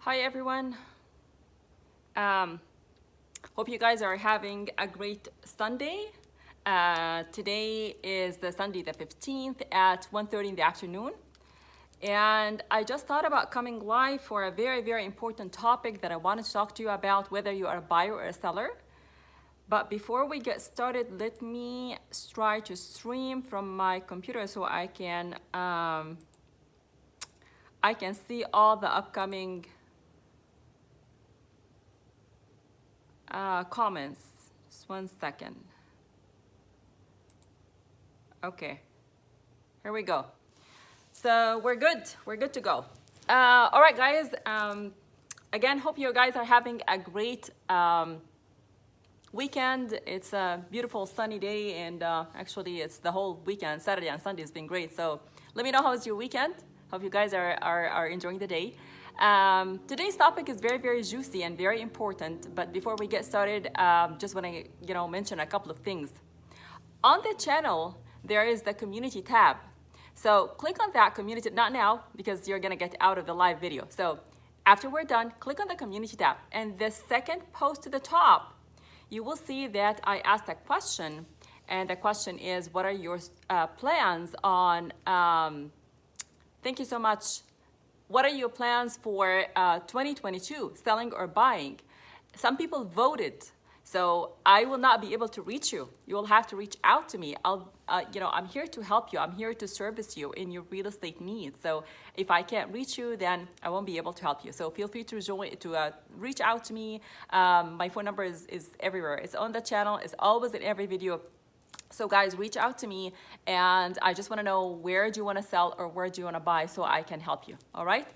Hi everyone. Hope you guys are having a great Sunday. Today is the Sunday the 15th at 1:30 in the afternoon. And I just thought about coming live for a very, very important topic that I wanted to talk to you about, whether you are a buyer or a seller. But before we get started, let me try to stream from my computer so I can see all the upcoming comments. Just 1 second. Okay, here we go. So we're good to go. All right, guys. Again, hope you guys are having a great weekend. It's a beautiful sunny day, and actually it's the whole weekend. Saturday and Sunday has been great. So let me know how was your weekend. Hope you guys are enjoying the day. Today's topic is very, very juicy and very important. But before we get started, just want to mention a couple of things. On the channel, there is the community tab. So click on that community, not now because you're gonna get out of the live video. So after we're done, click on the community tab. And the second post to the top, you will see that I asked a question. And the question is, what are your plans on, thank you so much. What are your plans for 2022, selling or buying? Some people voted, so I will not be able to reach you. You will have to reach out to me. I'm here to help you. I'm here to service you in your real estate needs. So if I can't reach you, then I won't be able to help you. So feel free to reach out to me. My phone number is everywhere. It's on the channel. It's always in every video. So guys, reach out to me, and I just want to know, where do you want to sell or where do you want to buy so I can help you, all right?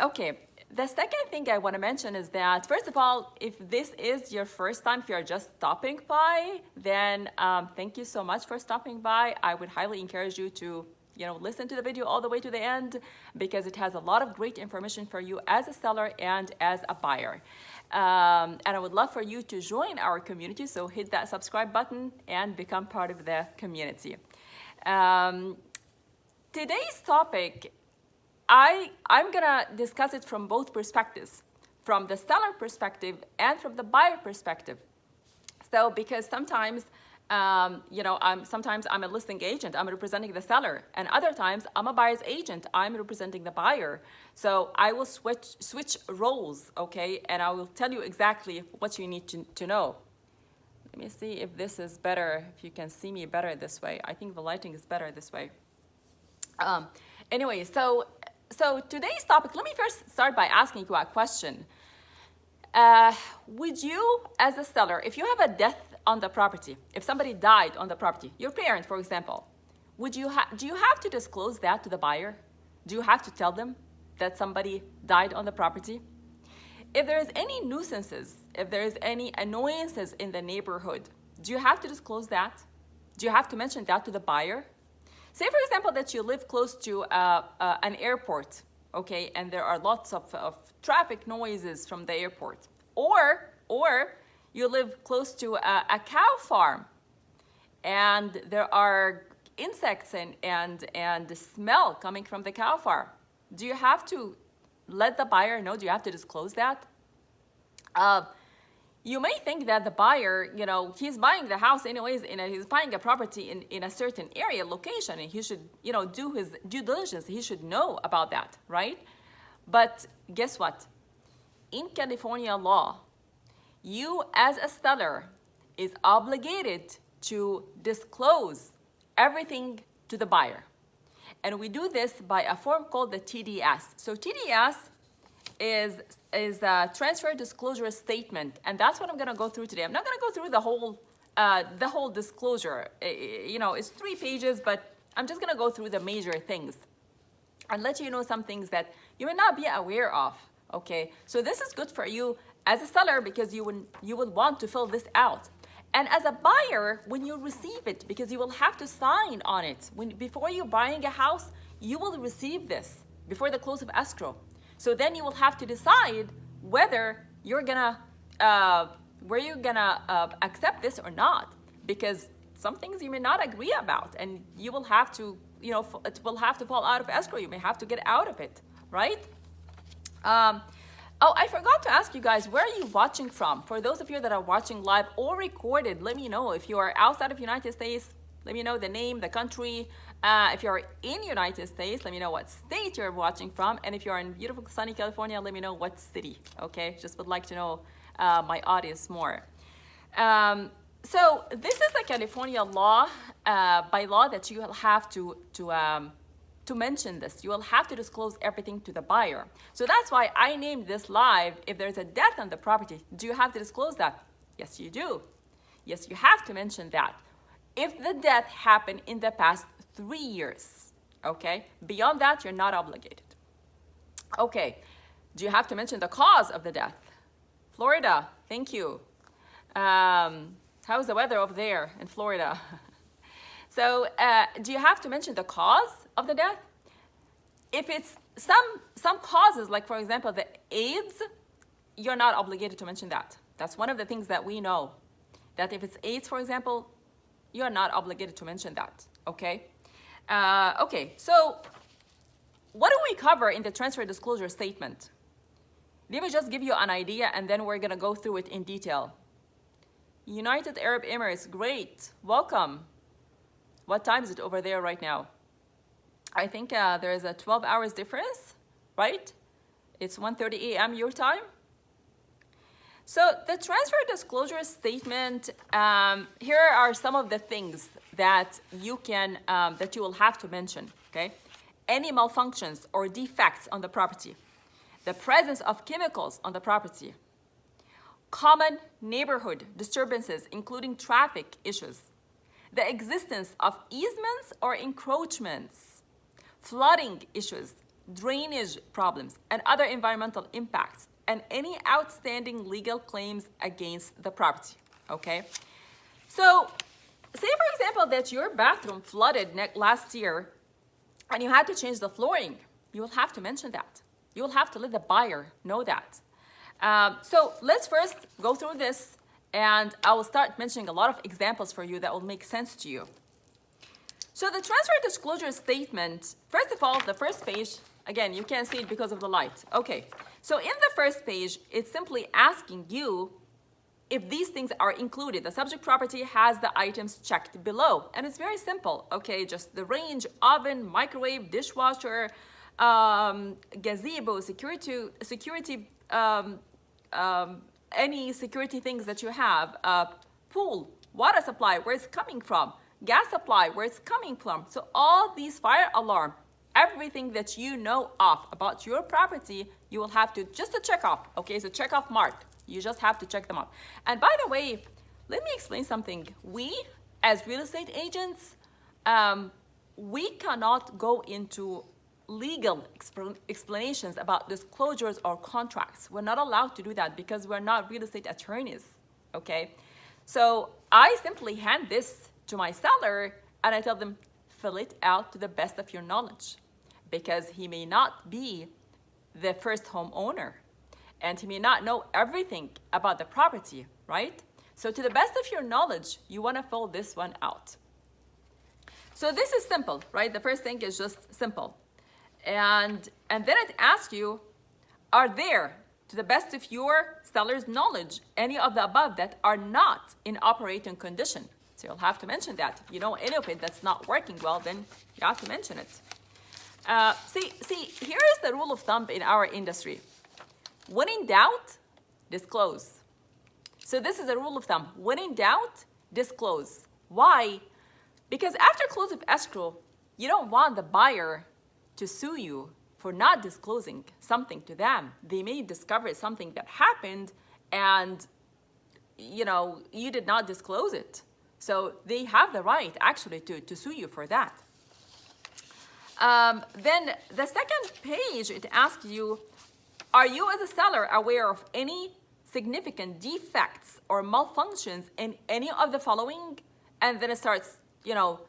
Okay, the second thing I want to mention is that, first of all, if this is your first time, if you're just stopping by, then thank you so much for stopping by. I would highly encourage you to listen to the video all the way to the end, because it has a lot of great information for you as a seller and as a buyer. And I would love for you to join our community, so hit that subscribe button and become part of the community. Today's topic, I'm gonna discuss it from both perspectives, from the seller perspective and from the buyer perspective. So because sometimes I'm a listing agent, I'm representing the seller, and other times I'm a buyer's agent, I'm representing the buyer. So I will switch roles, okay? And I will tell you exactly what you need to know. Let me see if this is better, if you can see me better this way. I think the lighting is better this way. Anyway, so today's topic, let me first start by asking you a question. Would you, as a seller, if you have a death on the property, if somebody died on the property, your parent, for example, do you have to disclose that to the buyer? Do you have to tell them that somebody died on the property? If there's any nuisances, if there's any annoyances in the neighborhood, do you have to disclose that? Do you have to mention that to the buyer? Say, for example, that you live close to an airport, okay, and there are lots of traffic noises from the airport. Or you live close to a cow farm, and there are insects and the smell coming from the cow farm. Do you have to let the buyer know? Do you have to disclose that? You may think that the buyer, he's buying the house anyways, he's buying a property in a certain area, location, and he should, do his due diligence. He should know about that, right? But guess what? In California law, you as a seller is obligated to disclose everything to the buyer. And we do this by a form called the TDS. So TDS is a transfer disclosure statement, and that's what I'm going to go through today. I'm not going to go through the whole disclosure. It's 3 pages, but I'm just going to go through the major things and let you know some things that you may not be aware of. Okay, so this is good for you as a seller because you would want to fill this out. And as a buyer, when you receive it, because you will have to sign on it. Before you're buying a house, you will receive this before the close of escrow. So then you will have to decide whether you're gonna accept this or not, because some things you may not agree about, and you will have to, it will have to fall out of escrow. You may have to get out of it, right? Oh, I forgot to ask you guys, where are you watching from? For those of you that are watching live or recorded, let me know. If you are outside of United States, let me know the name, the country. If you're in United States, let me know what state you're watching from. And if you're in beautiful sunny California, let me know what city, okay? Just would like to know my audience more. So this is the California law, by law, that you have to mention this. You will have to disclose everything to the buyer. So that's why I named this live. If there's a death on the property, do you have to disclose that? Yes, you do. Yes, you have to mention that. If the death happened in the past 3 years, okay? Beyond that, you're not obligated. Okay, do you have to mention the cause of the death? Florida, thank you. How's the weather over there in Florida? So do you have to mention the cause of the death? If it's some causes, like for example, the AIDS, you're not obligated to mention that. That's one of the things that we know, that if it's AIDS, for example, you're not obligated to mention that, okay? Okay, so what do we cover in the transfer disclosure statement? Let me just give you an idea and then we're gonna go through it in detail. United Arab Emirates, great, welcome. What time is it over there right now? I think there is a 12 hours difference, right? It's 1:30 a.m. your time. So the transfer disclosure statement, here are some of the things that you can, that you will have to mention, okay? Any malfunctions or defects on the property, the presence of chemicals on the property, common neighborhood disturbances, including traffic issues, the existence of easements or encroachments, flooding issues, drainage problems, and other environmental impacts, and any outstanding legal claims against the property, okay? So, say for example that your bathroom flooded last year and you had to change the flooring. You will have to mention that. You will have to let the buyer know that. So let's first go through this, and I will start mentioning a lot of examples for you that will make sense to you. So the transfer disclosure statement, first of all, the first page, again, you can't see it because of the light. Okay, so in the first page, it's simply asking you if these things are included. The subject property has the items checked below, and it's very simple, okay? Just the range, oven, microwave, dishwasher, gazebo, security, any security things that you have, pool, water supply, where it's coming from, gas supply, where it's coming from. So all these, fire alarm, everything that you know of about your property, you will have to just to check off, okay? So check off marked. You just have to check them off. And by the way, let me explain something. We, as real estate agents, we cannot go into legal explanations about disclosures or contracts. We're not allowed to do that because we're not real estate attorneys, okay? So I simply hand this to my seller and I tell them, fill it out to the best of your knowledge, because he may not be the first homeowner and he may not know everything about the property, right? So to the best of your knowledge, you want to fill this one out. So this is simple, right? The first thing is just simple. And then it asks you, are there, to the best of your seller's knowledge, any of the above that are not in operating condition? So you'll have to mention that. If you know any of it that's not working well, then you have to mention it. See, here is the rule of thumb in our industry. When in doubt, disclose. So this is a rule of thumb. When in doubt, disclose. Why? Because after close of escrow, you don't want the buyer to sue you for not disclosing something to them. They may discover something that happened and, you know, you did not disclose it. So they have the right actually to sue you for that. Then the second page, it asks you, are you as a seller aware of any significant defects or malfunctions in any of the following? And then it starts, you know,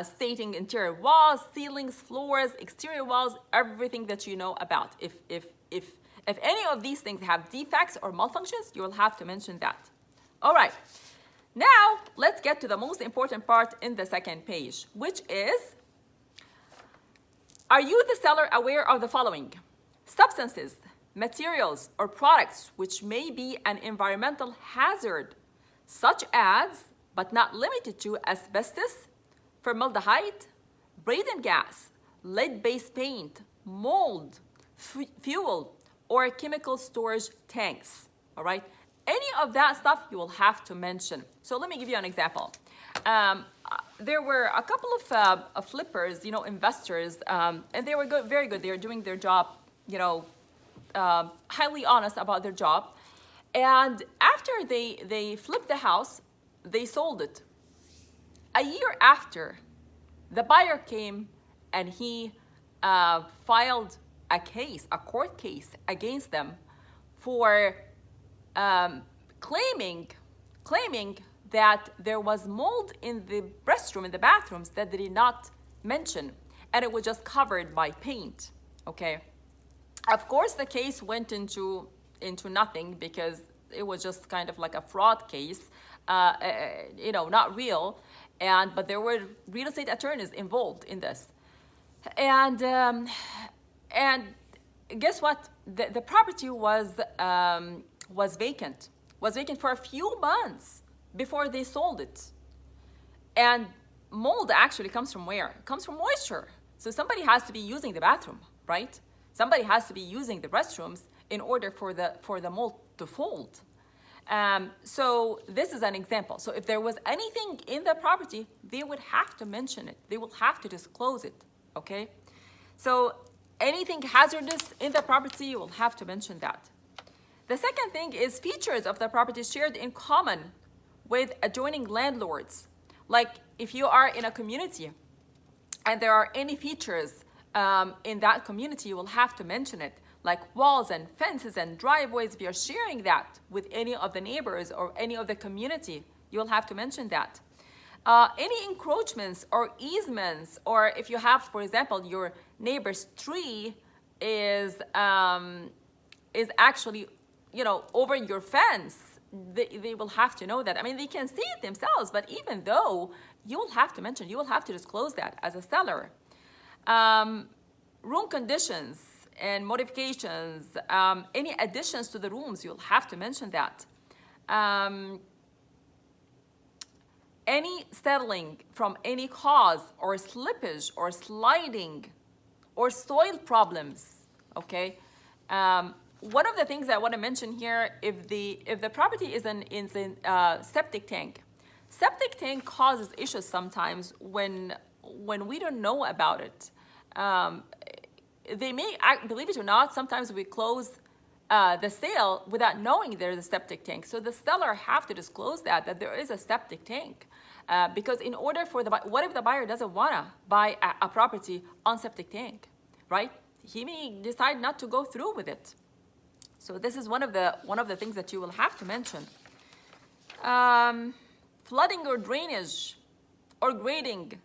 stating interior walls, ceilings, floors, exterior walls, everything that you know about. If any of these things have defects or malfunctions, you will have to mention that. All right. Now, let's get to the most important part in the second page, which is, are you, the seller, aware of the following? Substances materials or products which may be an environmental hazard, such as, but not limited to, asbestos, formaldehyde, radon gas, lead-based paint, mold, fuel, or chemical storage tanks, all right? Any of that stuff you will have to mention. So let me give you an example. There were a couple of flippers, investors, and they were good, very good. They were doing their job, highly honest about their job. And after they flipped the house, they sold it. A year after, the buyer came and he filed a court case against them for claiming that there was mold in the restroom, in the bathrooms, that they did not mention, and it was just covered by paint, okay? Of course, the case went into nothing because it was just kind of like a fraud case, not real, but there were real estate attorneys involved in this. And guess what? The property was vacant for a few months before they sold it. And mold actually comes from where? It comes from moisture. So somebody has to be using the bathroom, right? Somebody has to be using the restrooms in order for the mold to fold. So this is an example. So if there was anything in the property, they would have to mention it. They will have to disclose it, okay? So anything hazardous in the property, you will have to mention that. The second thing is features of the property shared in common with adjoining landlords. Like if you are in a community and there are any features in that community, you will have to mention it. Like walls and fences and driveways, if you're sharing that with any of the neighbors or any of the community, you will have to mention that. Any encroachments or easements, or if you have, for example, your neighbor's tree is actually, over your fence, they will have to know that. I mean, they can see it themselves, but even though, you will have to mention, you will have to disclose that as a seller. Room conditions and modifications, any additions to the rooms, you'll have to mention that. Any settling from any cause or slippage or sliding or soil problems, okay? One of the things I want to mention here, if the property is in septic tank causes issues sometimes when we don't know about it. They may, believe it or not, sometimes we close the sale without knowing there's a septic tank. So the seller have to disclose that there is a septic tank. Because in order for what if the buyer doesn't want to buy a property on septic tank, right? He may decide not to go through with it. So this is one of the things that you will have to mention. Flooding or drainage or grading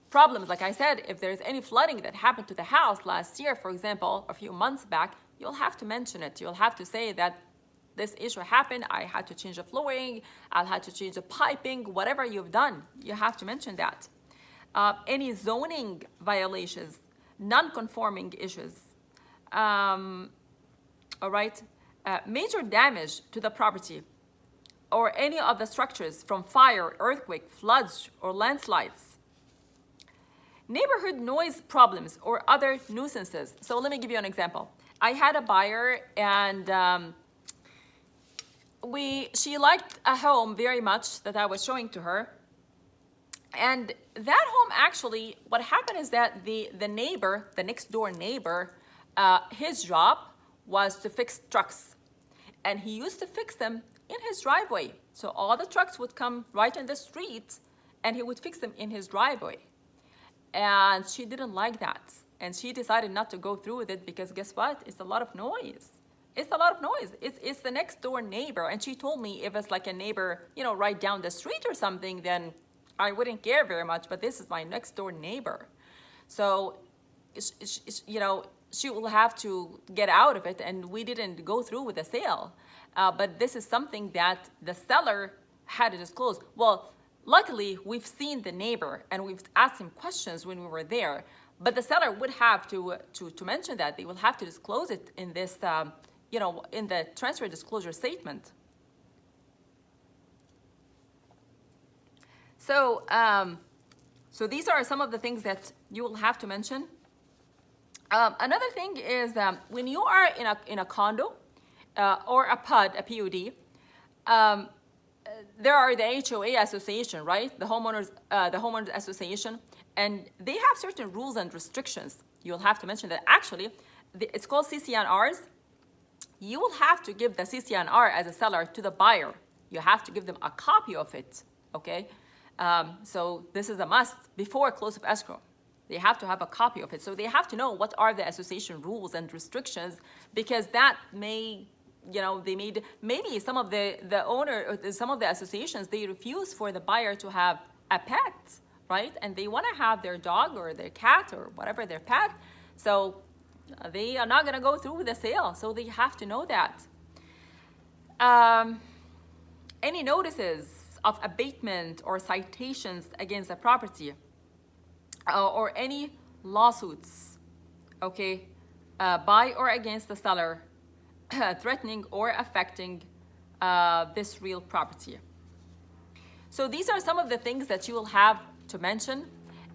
problems. Like I said, if there's any flooding that happened to the house last year, for example, a few months back, you'll have to mention it. You'll have to say that this issue happened, I had to change the flooring, I had to change the piping, whatever you've done, you have to mention that. Any zoning violations, non-conforming issues, all right? Major damage to the property or any of the structures from fire, earthquake, floods, or landslides. Neighborhood noise problems or other nuisances. So let me give you an example. I had a buyer and she liked a home very much that I was showing to her. And that home actually, what happened is that the neighbor, the next door neighbor, his job was to fix trucks. And he used to fix them in his driveway. So all the trucks would come right in the street and he would fix them in his driveway. And she didn't like that. And she decided not to go through with it because guess what? It's a lot of noise. It's a lot of noise. It's the next door neighbor. And she told me if it's like a neighbor, right down the street or something, then I wouldn't care very much. But this is my next door neighbor. So, she will have to get out of it. And we didn't go through with the sale. But this is something that the seller had to disclose. Well, luckily, we've seen the neighbor and we've asked him questions when we were there. But the seller would have to mention that. They will have to disclose it in this in the transfer disclosure statement. So, so these are some of the things that you will have to mention. Another thing is when you are in a condo or a PUD, there are the HOA association, right? The homeowners association, and they have certain rules and restrictions. You'll have to mention that. Actually, it's called CCNRs. You will have to give the CCNR as a seller to the buyer. You have to give them a copy of it, okay? So this is a must before close of escrow. They have to have a copy of it. So they have to know what are the association rules and restrictions, because that may, maybe some of some of the associations, they refuse for the buyer to have a pet, right? And they want to have their dog or their cat or whatever their pet. So they are not going to go through with the sale. So they have to know that. Any notices of abatement or citations against the property or any lawsuits, okay, by or against the seller threatening or affecting this real property. So these are some of the things that you will have to mention.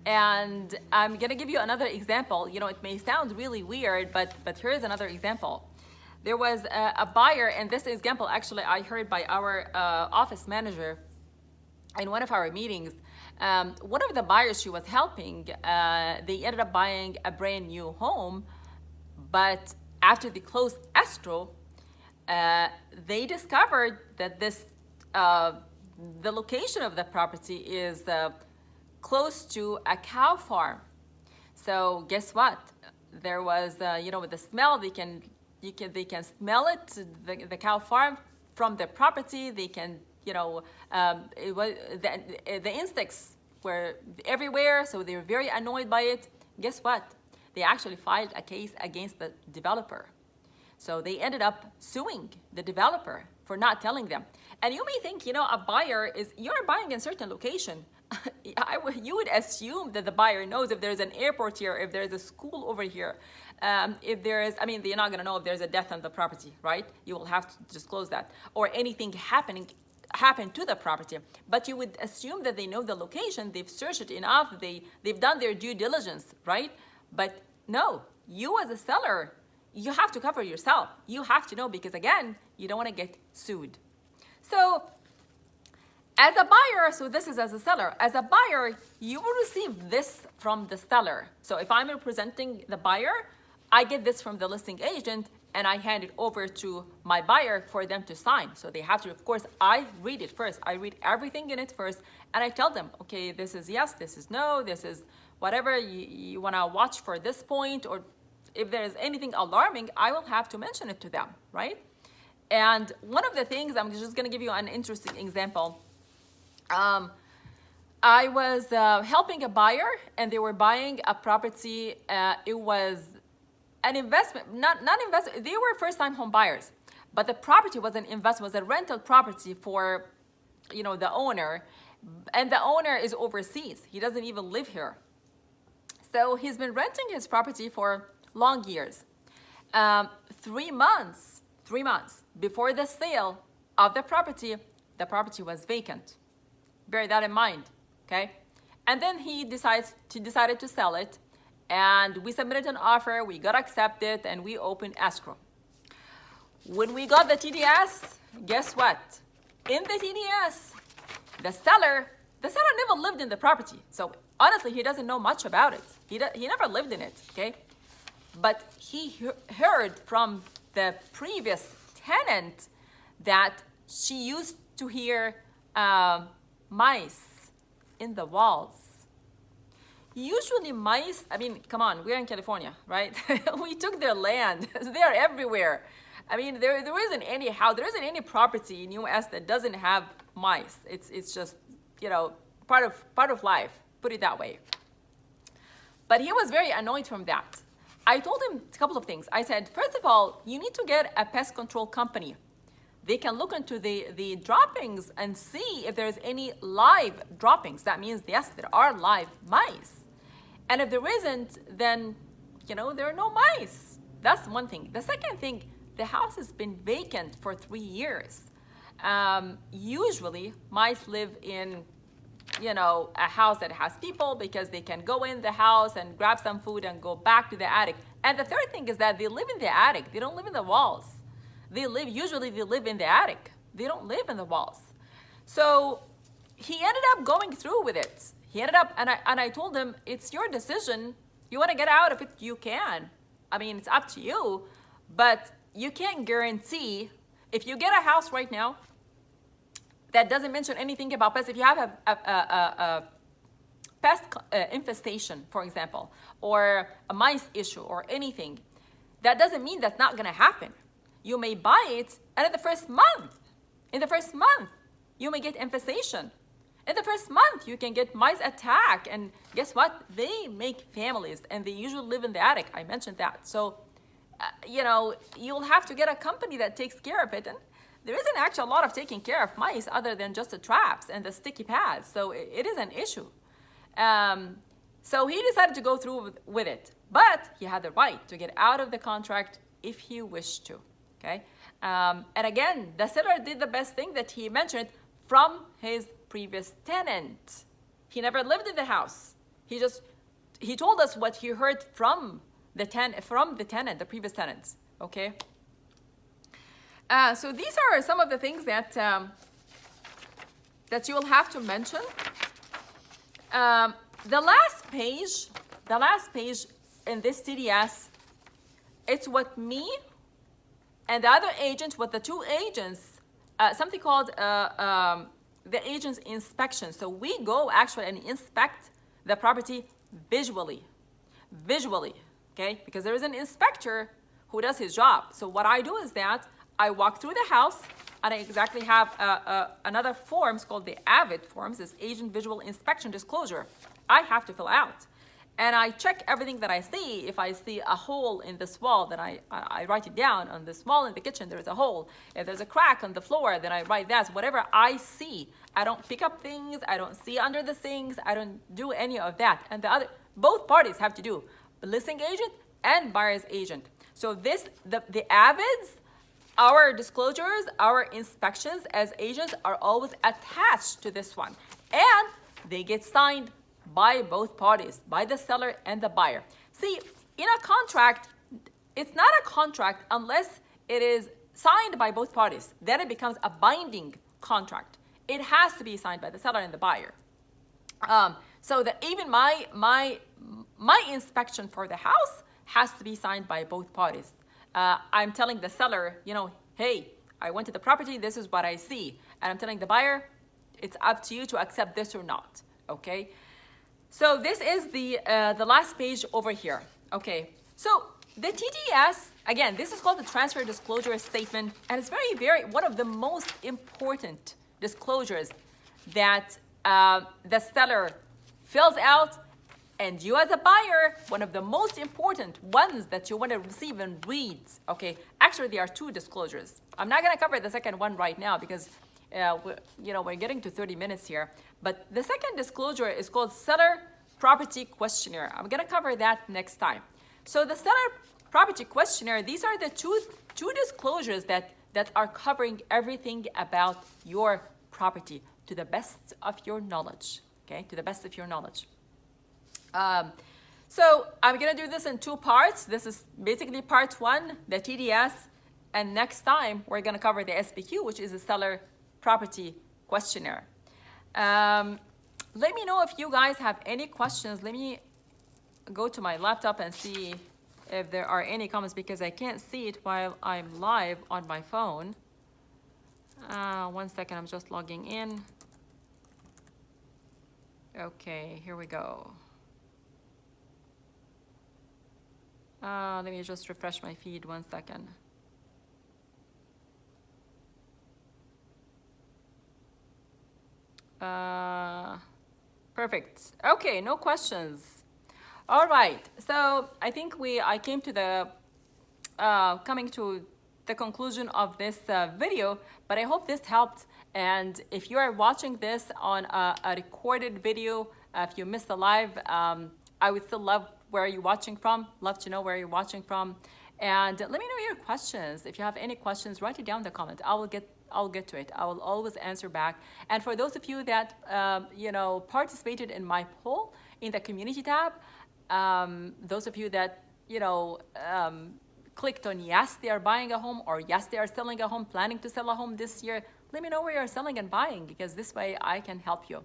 And I'm going to give you another example. It may sound really weird, but here is another example. There was a buyer, and this example actually I heard by our office manager in one of our meetings. One of the buyers she was helping, they ended up buying a brand new home, but after the closed escrow, they discovered that the location of the property is close to a cow farm. So guess what? There was, with the smell, they can smell it, the cow farm from the property. They can, it was the insects were everywhere, so they were very annoyed by it. Guess what? They actually filed a case against the developer. So they ended up suing the developer for not telling them. And you may think, a buyer you're buying in a certain location. You would assume that the buyer knows if there's an airport here, if there's a school over here, if there is, they're not going to know if there's a death on the property, right? You will have to disclose that. Or anything happened to the property. But you would assume that they know the location, they've searched it enough, they've done their due diligence, right? But no, you as a seller, you have to cover yourself. You have to know, because again, you don't want to get sued. So as a buyer, so this is as a seller, as a buyer, you will receive this from the seller. So if I'm representing the buyer, I get this from the listing agent and I hand it over to my buyer for them to sign. So they have to, of course, I read it first. I read everything in it first, and I tell them, okay, this is yes, this is no, this is whatever you want to watch for this point, or if there is anything alarming, I will have to mention it to them, right? And one of the things, I'm just going to give you an interesting example. I was helping a buyer, and they were buying a property. It was an investment, not investment. They were first-time home buyers, but the property was an investment, was a rental property for, the owner, and the owner is overseas. He doesn't even live here. So he's been renting his property for long years. 3 months before the sale of the property was vacant. Bear that in mind, okay? And then he decided to sell it, and we submitted an offer, we got accepted, and we opened escrow. When we got the TDS, guess what? In the TDS, the seller never lived in the property. So honestly, he doesn't know much about it. He never lived in it, okay? But he heard from the previous tenant that she used to hear mice in the walls. Usually mice, come on, we're in California, right? We took their land. They're everywhere. There isn't any house, there isn't any property in US that doesn't have mice. It's just, part of life, put it that way. But he was very annoyed from that. I told him a couple of things. I said, first of all, you need to get a pest control company. They can look into the droppings and see if there's any live droppings. That means, yes, there are live mice. And if there isn't, then, there are no mice. That's one thing. The second thing, the house has been vacant for 3 years. Usually, mice live in, a house that has people because they can go in the house and grab some food and go back to the attic. And the third thing is that they live in the attic. They don't live in the walls. Usually they live in the attic. They don't live in the walls. So he ended up going through with it. He ended up, and I told him, it's your decision. You want to get out of it, you can. I mean, it's up to you, but you can't guarantee. If you get a house right now that doesn't mention anything about pests, if you have a pest infestation, for example, or a mice issue or anything, that doesn't mean that's not going to happen. You may buy it, and in the first month, you may get infestation. In the first month, you can get mice attack, and guess what? They make families, and they usually live in the attic. I mentioned that. So, you'll have to get a company that takes care of it. And there isn't actually a lot of taking care of mice other than just the traps and the sticky pads. So it is an issue. So he decided to go through with it, but he had the right to get out of the contract if he wished to. Okay. And again, the seller did the best thing that he mentioned from his previous tenant. He never lived in the house. He told us what he heard from the tenant, the previous tenants. Okay. So these are some of the things that that you will have to mention. The last page in this TDS, it's what me and the other agent, what the two agents, something called the agent's inspection. So we go actually and inspect the property visually, okay? Because there is an inspector who does his job. So what I do is that I walk through the house, and I exactly have another form. It's called the AVID forms, this Agent Visual Inspection Disclosure. I have to fill out. And I check everything that I see. If I see a hole in this wall, then I write it down. On this wall in the kitchen, there is a hole. If there's a crack on the floor, then I write that. Whatever I see, I don't pick up things. I don't see under the sinks. I don't do any of that. And both parties have to do, the listing agent and buyer's agent. So the AVIDs, our disclosures, our inspections as agents are always attached to this one. And they get signed by both parties, by the seller and the buyer. See, in a contract, it's not a contract unless it is signed by both parties. Then it becomes a binding contract. It has to be signed by the seller and the buyer. So that even my inspection for the house has to be signed by both parties. I'm telling the seller, hey, I went to the property, this is what I see. And I'm telling the buyer, it's up to you to accept this or not, okay? So this is the last page over here, okay? So the TDS, again, this is called the Transfer Disclosure Statement, and it's one of the most important disclosures that the seller fills out, and you as a buyer, one of the most important ones that you want to receive and read, okay? Actually, there are two disclosures. I'm not gonna cover the second one right now because we're getting to 30 minutes here. But the second disclosure is called Seller Property Questionnaire. I'm gonna cover that next time. So the Seller Property Questionnaire, these are the two disclosures that are covering everything about your property to the best of your knowledge, okay? To the best of your knowledge. So I'm gonna do this in two parts. This is basically part one, the TDS, and next time we're gonna cover the SPQ, which is a Seller Property Questionnaire. Let me know if you guys have any questions. Let me go to my laptop and see if there are any comments because I can't see it while I'm live on my phone. 1 second, I'm just logging in. Okay, here we go. Let me just refresh my feed 1 second. Perfect. Okay, no questions. All right. So I think I came to the coming to the conclusion of this video, but I hope this helped. And if you are watching this on a recorded video, if you missed the live, I would still love where you're watching from. Love to know where you're watching from. And let me know your questions. If you have any questions, write it down in the comment. I'll get to it. I will always answer back. And for those of you that participated in my poll in the community tab, those of you that clicked on yes, they are buying a home, or yes, they are selling a home, planning to sell a home this year, let me know where you're selling and buying, because this way I can help you.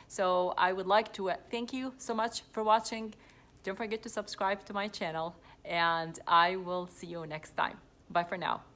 So I would like to thank you so much for watching. Don't forget to subscribe to my channel, and I will see you next time. Bye for now.